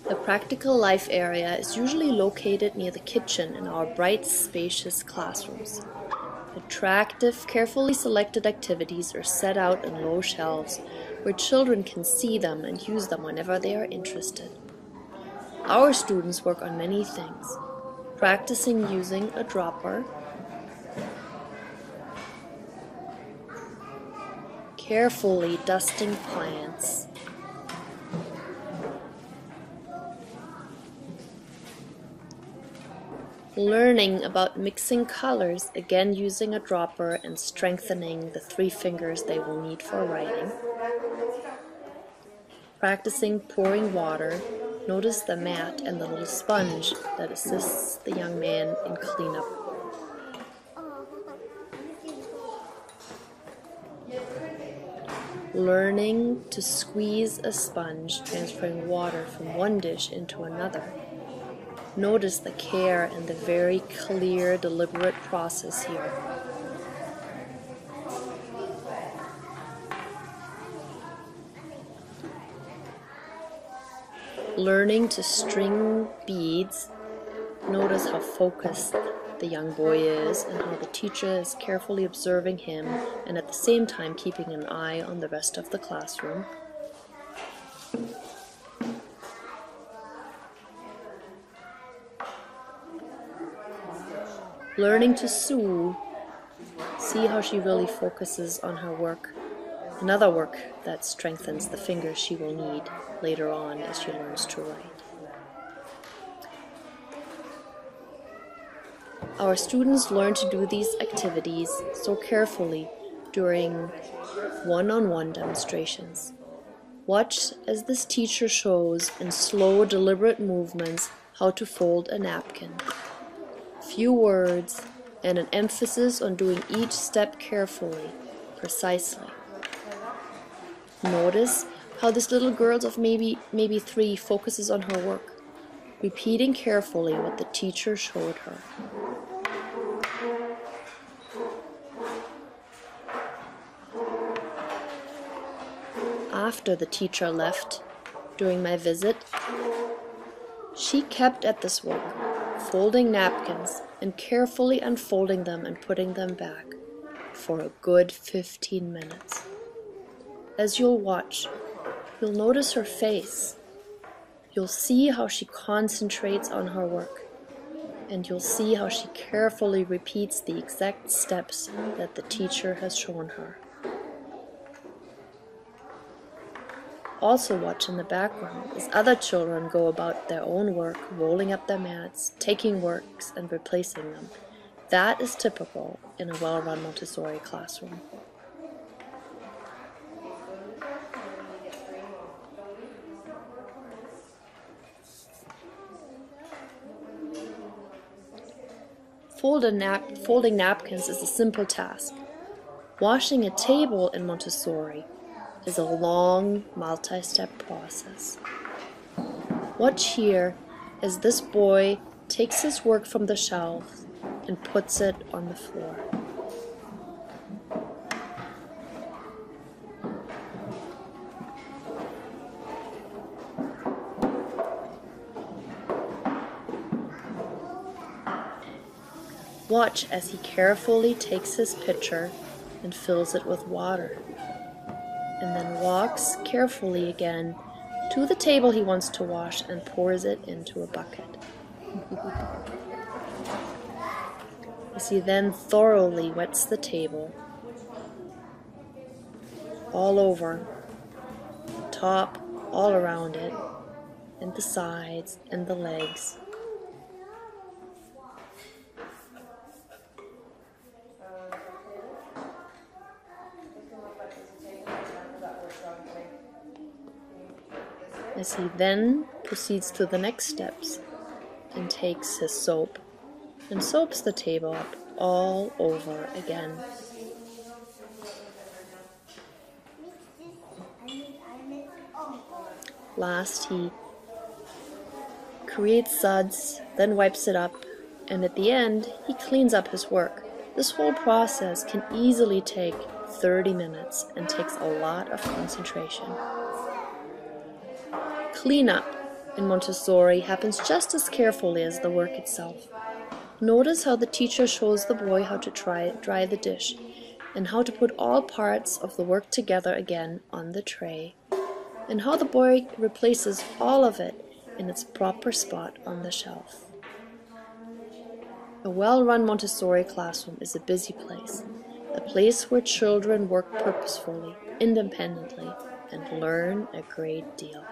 The practical life area is usually located near the kitchen in our bright, spacious classrooms. Attractive, carefully selected activities are set out in low shelves where children can see them and use them whenever they are interested. Our students work on many things, practicing using a dropper, carefully dusting plants, learning about mixing colors, again using a dropper and strengthening the 3 fingers they will need for writing. Practicing pouring water, notice the mat and the little sponge that assists the young man in cleanup. Learning to squeeze a sponge, transferring water from one dish into another. Notice the care and the very clear, deliberate process here. Learning to string beads. Notice how focused the young boy is and how the teacher is carefully observing him and at the same time keeping an eye on the rest of the classroom. Learning to sew. See how she really focuses on her work. Another work that strengthens the fingers she will need later on as she learns to write. Our students learn to do these activities so carefully during one-on-one demonstrations. Watch as this teacher shows in slow, deliberate movements how to fold a napkin. Few words and an emphasis on doing each step carefully, precisely. Notice how this little girl of maybe 3 focuses on her work, repeating carefully what the teacher showed her. After the teacher left during my visit, she kept at this work, folding napkins and carefully unfolding them and putting them back for a good 15 minutes. As you'll watch, you'll notice her face. You'll see how she concentrates on her work, and you'll see how she carefully repeats the exact steps that the teacher has shown her. Also watch in the background as other children go about their own work, rolling up their mats, taking works and replacing them. That is typical in a well-run Montessori classroom. Folding napkins is a simple task. Washing a table in Montessori is a long, multi-step process. Watch here as this boy takes his work from the shelf and puts it on the floor. Watch as he carefully takes his pitcher and fills it with water, and then walks carefully again to the table he wants to wash and pours it into a bucket. As he then thoroughly wets the table, all over, the top, all around it, and the sides and the legs. As he then proceeds to the next steps and takes his soap and soaps the table up all over again. Last, he creates suds, then wipes it up, and at the end, he cleans up his work. This whole process can easily take 30 minutes and takes a lot of concentration. Cleanup in Montessori happens just as carefully as the work itself. Notice how the teacher shows the boy how to dry the dish, and how to put all parts of the work together again on the tray, and how the boy replaces all of it in its proper spot on the shelf. A well-run Montessori classroom is a busy place, a place where children work purposefully, independently, and learn a great deal.